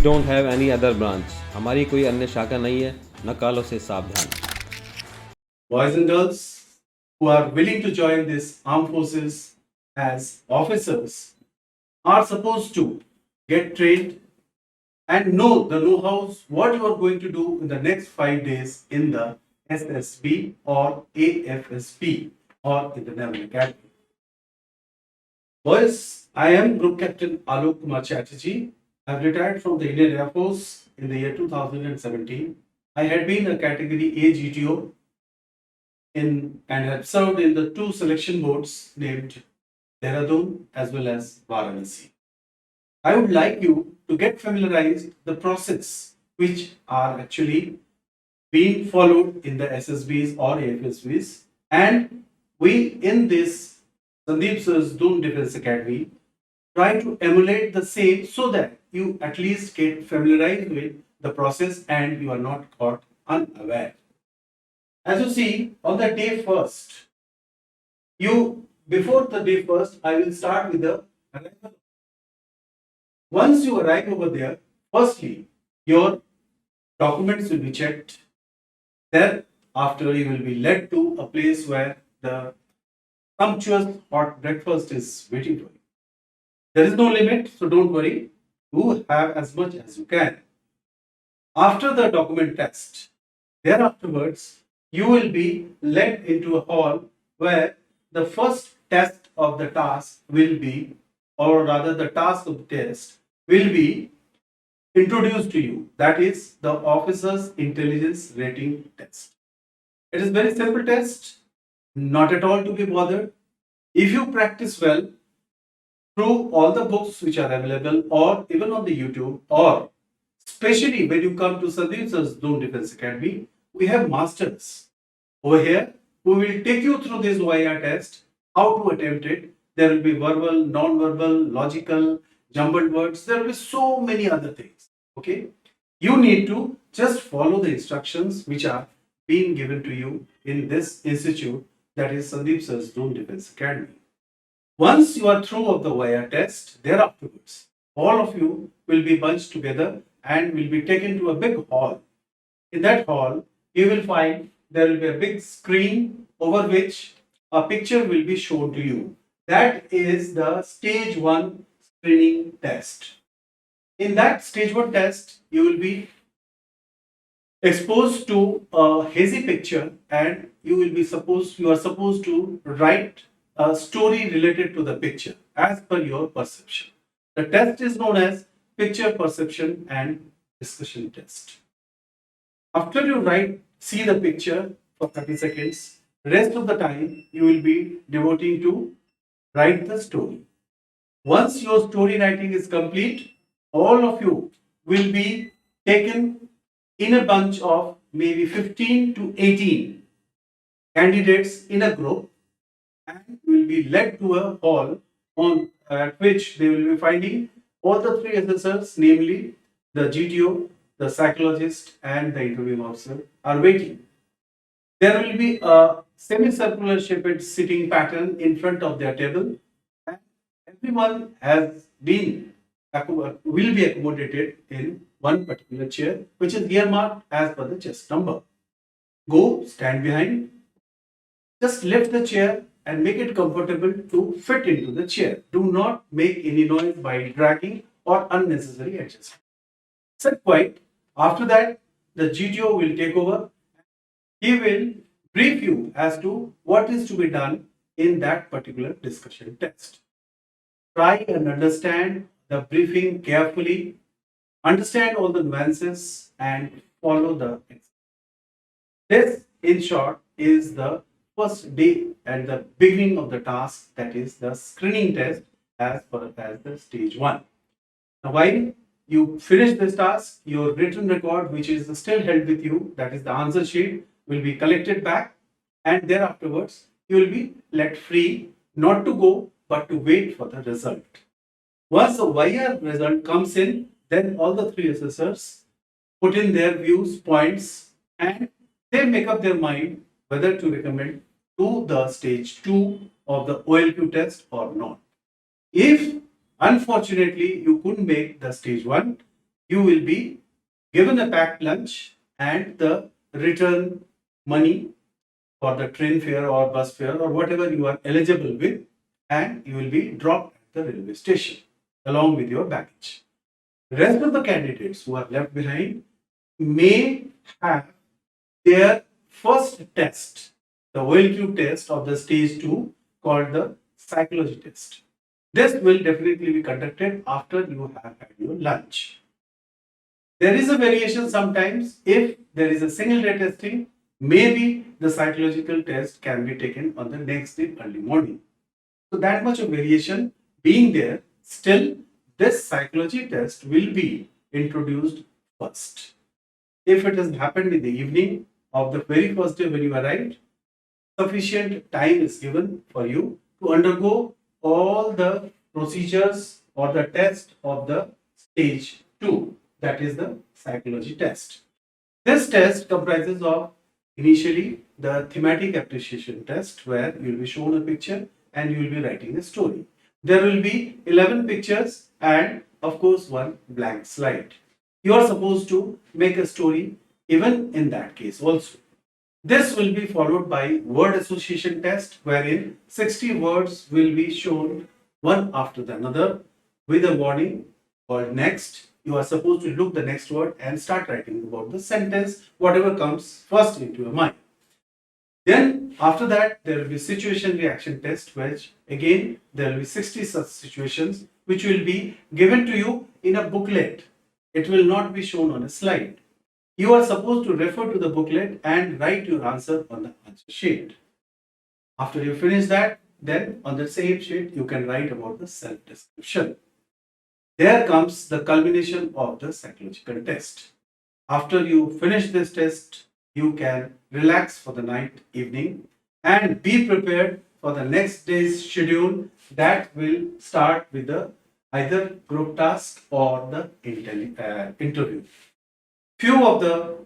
don't have any other branch. हमारी कोई अन्य शाखा नहीं है, न कालों से सावधान. Boys and girls who are willing to join this armed forces as officers are supposed to get trained and know the know-hows what you are going to do in the next 5 days in the SSB or AFSB or in the Naval Academy. Boys, I am Group Captain Alok Chatterjee. I have retired from the Indian Air Force in the year 2017. I had been a category AGTO and have served in the two selection boards named Doon as well as Varanasi. I would like you to get familiarized the process which are actually being followed in the SSBs or AFSBs, and we in this Sandeep sir's Doon Defense Academy try to emulate the same so that you at least get familiarized with the process and you are not caught unaware. As you see, on the day first, before the day first, I will start with the arrival. Once you arrive over there, firstly, your documents will be checked. Thereafter, you will be led to a place where the sumptuous hot breakfast is waiting for you. There is no limit, so don't worry. You have as much as you can. After the document test, thereafterwards, you will be led into a hall where the first test of the task will be, or rather the task of the test will be introduced to you. That is the officer's intelligence rating test. It is very simple test, not at all to be bothered. If you practice well through all the books which are available or even on the YouTube, or especially when you come to Sandeep sir's Doon Defense Academy, we have masters over here who will take you through this OIR test, how to attempt it. There will be verbal, non-verbal, logical, jumbled words. There will be so many other things. Okay, you need to just follow the instructions which are being given to you in this institute, that is Sandeep sir's Doon Defense Academy. Once you are through of the OIR test, thereafterwards, all of you will be bunched together and will be taken to a big hall. In that hall, you will find there will be a big screen over which a picture will be shown to you. That is the stage 1 screening test. In that stage 1 test, you will be exposed to a hazy picture and you are supposed to write a story related to the picture as per your perception. The test is known as picture perception and discussion test. After you see the picture for 30 seconds, rest of the time you will be devoting to write the story. Once your story writing is complete, all of you will be taken in a bunch of maybe 15 to 18 candidates in a group and will be led to a hall at which they will be finding all the three assessors, namely the GTO, the psychologist, and the interviewing officer are waiting. There will be a semicircular shaped sitting pattern in front of their table, and everyone will be accommodated in one particular chair, which is earmarked as per the chest number. Go stand behind. Just lift the chair and make it comfortable to fit into the chair. Do not make any noise by dragging or unnecessary adjustment. Sit quiet. After that, the GTO will take over. He will brief you as to what is to be done in that particular discussion test. Try and understand the briefing carefully, understand all the nuances and follow the example. This, in short, is the first day and the beginning of the task, that is the screening test as per as the stage 1. Now, while you finish this task, your written record, which is still held with you, that is the answer sheet, will be collected back, and thereafterwards you will be let free, not to go but to wait for the result. Once the OIR result comes in, then all the three assessors put in their views, points, and they make up their mind whether to recommend to the stage 2 of the OLQ test or not. If unfortunately you couldn't make the stage 1, you will be given a packed lunch and the return money for the train fare or bus fare or whatever you are eligible with, and you will be dropped at the railway station along with your baggage. Rest of the candidates who are left behind may have their first test, the OLQ test of the stage 2 called the psychology test. This will definitely be conducted after you have had your lunch. There is a variation sometimes. If there is a single day testing, maybe the psychological test can be taken on the next day early morning. So that much of variation being there, still this psychology test will be introduced first. If it has happened in the evening of the very first day when you arrived, sufficient time is given for you to undergo all the procedures or the test of the stage 2, that is the psychology test. This test comprises of initially the thematic appreciation test, where you will be shown a picture and you will be writing a story. There will be 11 pictures and of course one blank slide. You are supposed to make a story even in that case also. This will be followed by word association test, wherein 60 words will be shown one after the another with a warning called next. You are supposed to look the next word and start writing about the sentence, whatever comes first into your mind. Then after that, there will be situation reaction test, which again there will be 60 such situations which will be given to you in a booklet. It will not be shown on a slide. You are supposed to refer to the booklet and write your answer on the answer sheet. After you finish that, then on the same sheet you can write about the self-description. There comes the culmination of the psychological test. After you finish this test, you can relax for the night, evening, and be prepared for the next day's schedule that will start with the either group task or the interview. Few of the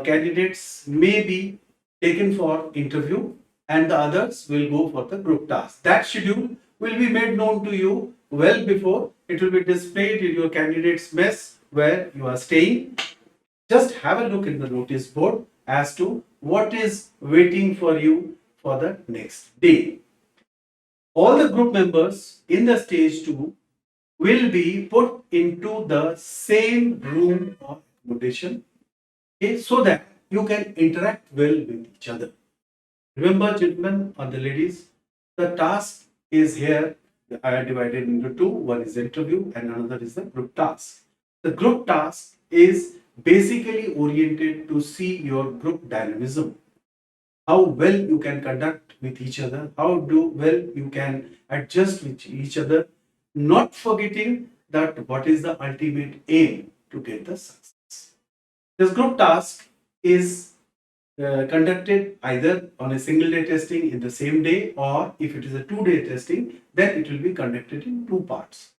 candidates may be taken for interview and the others will go for the group task. That schedule will be made known to you well before. It will be displayed in your candidate's mess where you are staying. Just have a look in the notice board as to what is waiting for you for the next day. All the group members in the stage 2 will be put into the same room of accommodation, okay, so that you can interact well with each other. Remember, gentlemen and the ladies, the task is here. I are divided into two. One is interview and another is the group task. The group task is basically oriented to see your group dynamism, how well you can conduct with each other, how well you can adjust with each other, not forgetting that what is the ultimate aim to get the success. This group task is conducted either on a single day testing in the same day, or if it is a 2-day testing, then it will be conducted in 2 parts.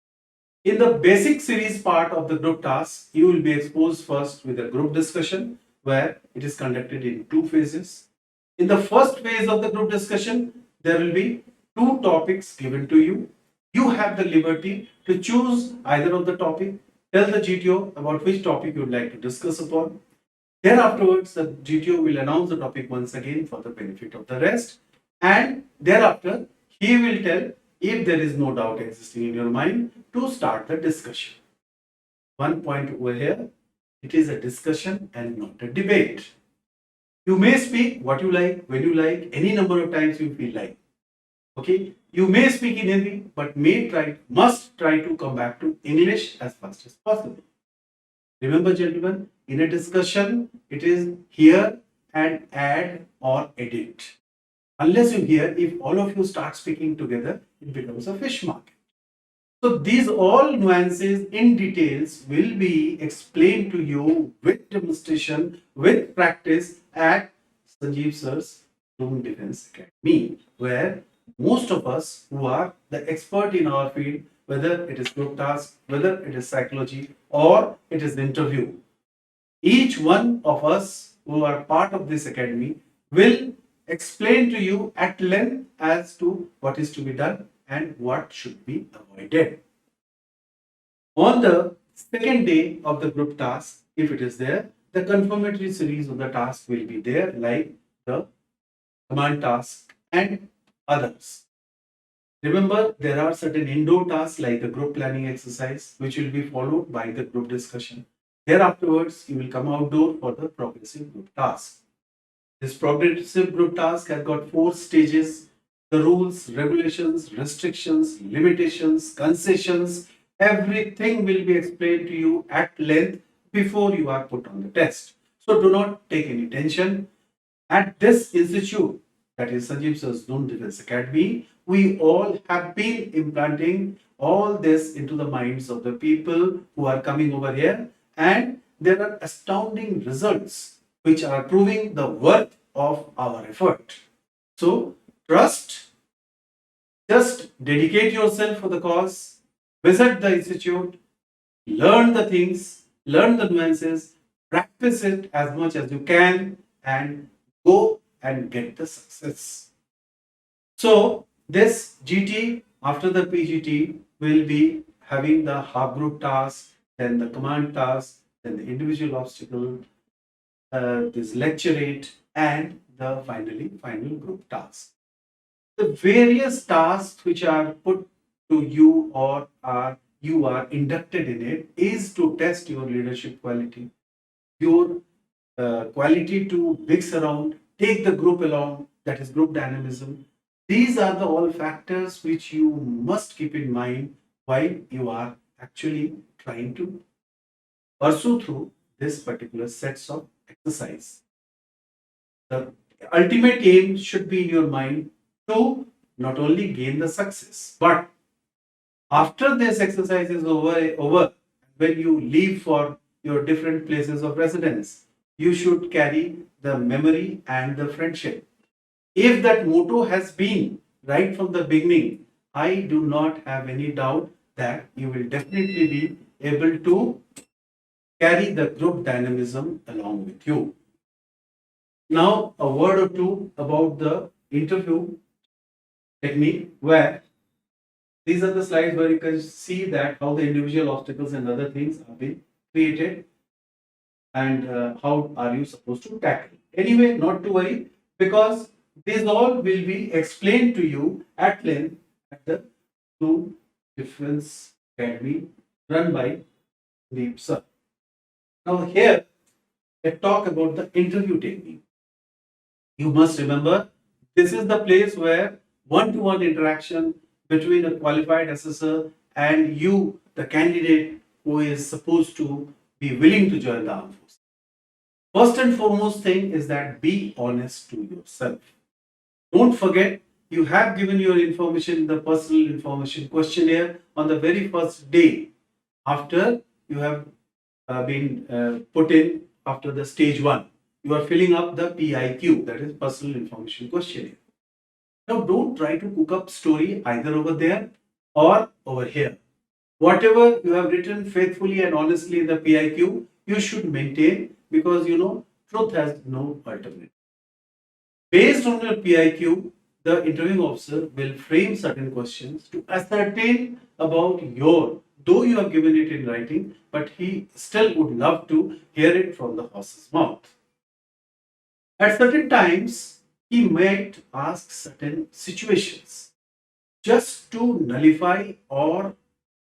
In the basic series part of the group task, you will be exposed first with a group discussion where it is conducted in 2 phases. In the first phase of the group discussion, there will be 2 topics given to you. You have the liberty to choose either of the topic. Tell the GTO about which topic you would like to discuss upon. Then afterwards, the GTO will announce the topic once again for the benefit of the rest. And thereafter, he will tell, if there is no doubt existing in your mind, to start the discussion. One point over here, it is a discussion and not a debate. You may speak what you like, when you like, any number of times you feel like. Okay, you may speak in Hindi, but must try to come back to English as fast as possible. Remember, gentlemen, in a discussion, it is hear and add or edit. Unless you hear, if all of you start speaking together, it becomes a fish market. So these all nuances in details will be explained to you with demonstration, with practice at Sandeep sir's Doon Defense Academy, where most of us who are the expert in our field, whether it is group task, whether it is psychology, or it is the interview, each one of us who are part of this academy will explain to you at length as to what is to be done and what should be avoided. On the second day of the group task, if it is there, the confirmatory series of the task will be there, like the command task and others. Remember, there are certain indoor tasks like the group planning exercise, which will be followed by the group discussion. Thereafterwards, you will come outdoor for the progressive group task. This progressive group task has got 4 stages: the rules, regulations, restrictions, limitations, concessions. Everything will be explained to you at length before you are put on the test. So do not take any tension. At this institute, that is Sandeep Sir's Doon Defense Academy, we all have been implanting all this into the minds of the people who are coming over here, and there are astounding results which are proving the worth of our effort. So, trust, just dedicate yourself for the cause, visit the institute, learn the things, learn the nuances, practice it as much as you can, and go and get the success. So, this GT after the PGT will be having the half group task, then the command task, then the individual obstacle, this lecturate, and the final group task. The various tasks which are put to you or you are inducted in it is to test your leadership quality, your quality to mix around, take the group along, that is group dynamism. These are the all factors which you must keep in mind while you are actually trying to pursue through this particular sets of exercise. The ultimate aim should be in your mind to not only gain the success, but after this exercise is over, when you leave for your different places of residence, you should carry the memory and the friendship. If that motto has been right from the beginning, I do not have any doubt that you will definitely be able to carry the group dynamism along with you. Now, a word or two about the interview technique, where these are the slides where you can see that how the individual obstacles and other things have been created, and how are you supposed to tackle. Anyway, not to worry, because these all will be explained to you at length at the Doon Defense Academy run by Sandeep sir. Now here, let's talk about the interview technique. You must remember, this is the place where one-to-one interaction between a qualified assessor and you, the candidate who is supposed to be willing to join the armed forces. First and foremost thing is that be honest to yourself. Don't forget, you have given your information in the personal information questionnaire on the very first day after you have been put in after the stage 1. You are filling up the PIQ, that is personal information questionnaire. Now don't try to cook up story either over there or over here. Whatever you have written faithfully and honestly in the PIQ, you should maintain, because you know truth has no alternative. Based on your PIQ, the interviewing officer will frame certain questions to ascertain about your, though you have given it in writing, but he still would love to hear it from the horse's mouth. At certain times, he might ask certain situations just to nullify or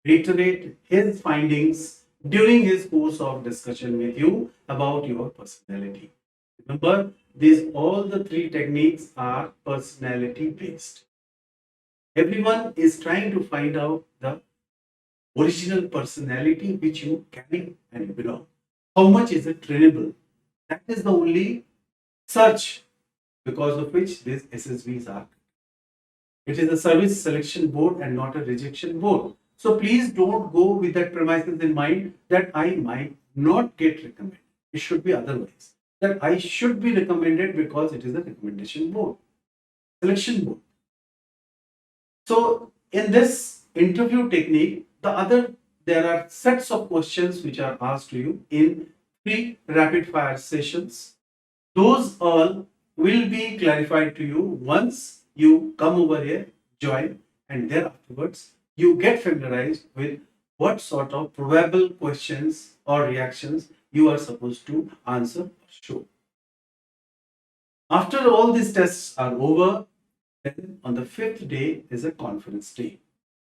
reiterate his findings during his course of discussion with you about your personality. Remember, these all the 3 techniques are personality based. Everyone is trying to find out the original personality which you carry and belong. How much is it trainable? That is the only search because of which these SSBs are. It is a service selection board and not a rejection board. So please don't go with that premises in mind that I might not get recommended. It should be otherwise. That I should be recommended because it is a recommendation board, selection board. So in this interview technique, there are sets of questions which are asked to you in 3 rapid fire sessions. Those all will be clarified to you once you come over here, join, and then afterwards you get familiarized with what sort of probable questions or reactions you are supposed to answer or show. After all these tests are over, then on the fifth day is a conference day.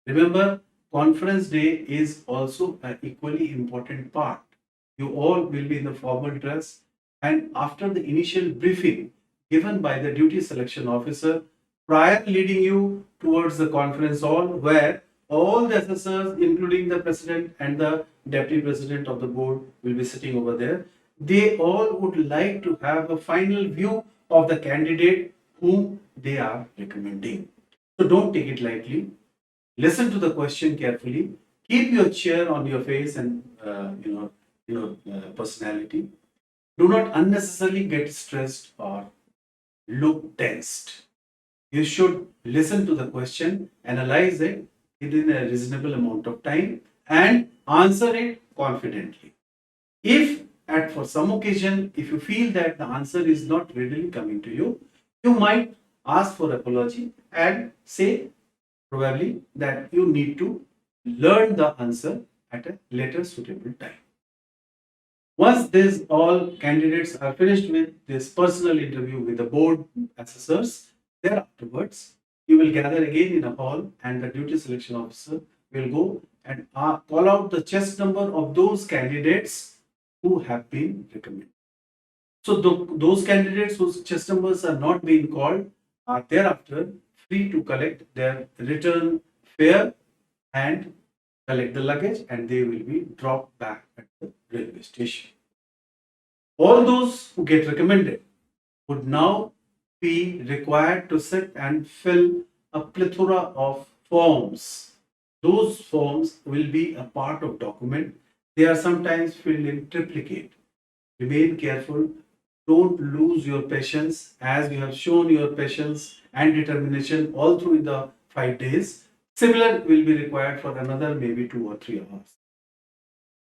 Remember, conference day is also an equally important part. You all will be in the formal dress, and after the initial briefing given by the duty selection officer, prior leading you towards the conference hall where all the assessors, including the president and the deputy president of the board, will be sitting over there. They all would like to have a final view of the candidate whom they are recommending. So don't take it lightly. Listen to the question carefully. Keep your chair on your face and your personality. Do not unnecessarily get stressed or look tensed. You should listen to the question, analyze it within a reasonable amount of time, and answer it confidently. If at for some occasion, if you feel that the answer is not readily coming to you, you might ask for apology and say probably that you need to learn the answer at a later suitable time. Once these all candidates are finished with this personal interview with the board assessors, thereafterwards you will gather again in a hall and the duty selection officer will go and call out the chest number of those candidates who have been recommended. So those candidates whose chest numbers are not being called are thereafter free to collect their return fare and collect the luggage, and they will be dropped back at the railway station. All those who get recommended would now be required to sit and fill a plethora of forms. Those forms will be a part of document. They are sometimes filled in triplicate. Remain careful. Don't lose your patience as you have shown your patience and determination all through the 5 days. Similar will be required for another maybe 2 or 3 hours.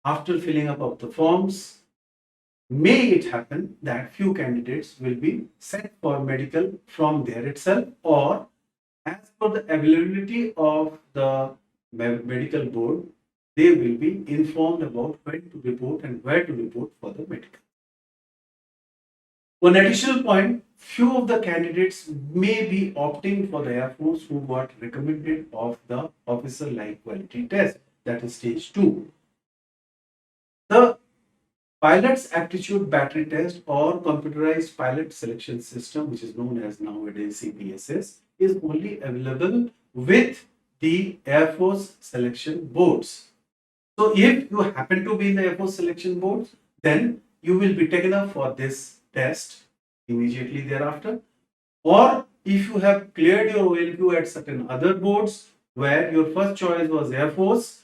After filling up of the forms, may it happen that few candidates will be sent for medical from there itself, or as per the availability of the medical board, they will be informed about when to report and where to report for the medical. One additional point, few of the candidates may be opting for the Air Force who got recommended of the officer like quality test, that is stage 2. The pilot's aptitude battery test or computerized pilot selection system, which is known as nowadays CPSS, is only available with the Air Force selection boards. So if you happen to be in the Air Force selection boards, then you will be taken up for this test immediately thereafter. Or if you have cleared your OLQ at certain other boards where your first choice was Air Force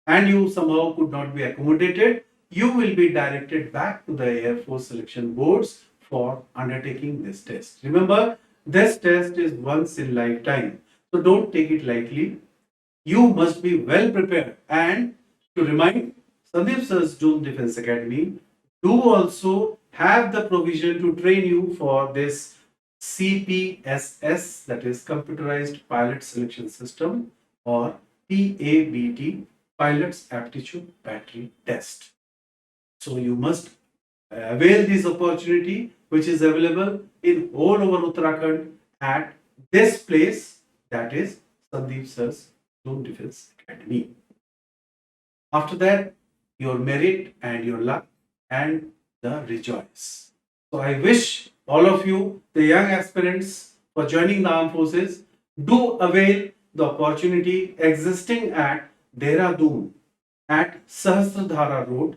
and you somehow could not be accommodated, you will be directed back to the Air Force selection boards for undertaking this test. Remember, this test is once in lifetime, so don't take it lightly. You must be well prepared. And to remind, Sandeep Sir's Doon Defense Academy do also have the provision to train you for this CPSS, that is Computerized Pilot Selection System, or PABT, Pilot's Aptitude Battery Test. So you must avail this opportunity, which is available in all over Uttarakhand at this place, that is Sandeep Sir's Doon Defense Academy. After that, your merit and your luck and the rejoice. So I wish all of you, the young aspirants, for joining the armed forces, do avail the opportunity existing at Dehradun at Sahasradhara Road.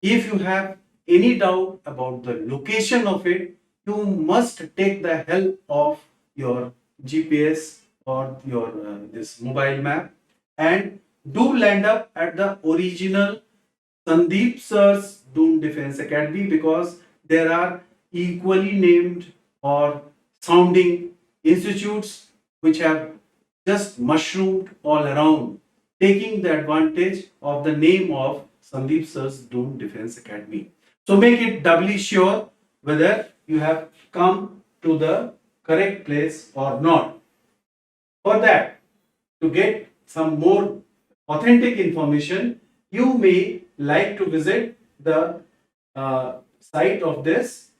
If you have any doubt about the location of it, you must take the help of your GPS or your this mobile map, and do land up at the original Sandeep Sir's Doon Defense Academy, because there are equally named or sounding institutes which have just mushroomed all around, taking the advantage of the name of Sandeep Sir's Doon Defense Academy. So make it doubly sure whether you have come to the correct place or not. For that, to get some more authentic information, you may like to visit the site of this,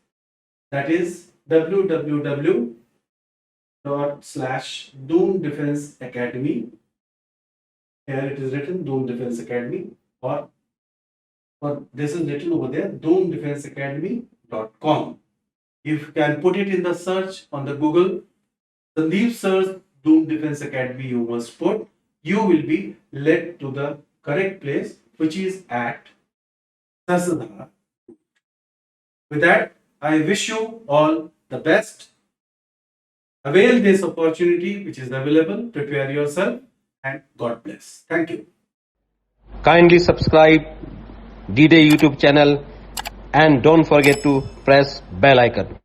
that is www./Doon Defense Academy. Here it is written Doon Defense Academy, or this is written over there, doondefenseacademy.com. If you can put it in the search on the Google, Sandeep search Doon Defense Academy, you must put, you will be led to the correct place, which is at Sasadhar. With that, I wish you all the best. Avail this opportunity which is available, prepare yourself, and God bless. Thank you. Kindly subscribe D-Day YouTube channel and don't forget to press bell icon.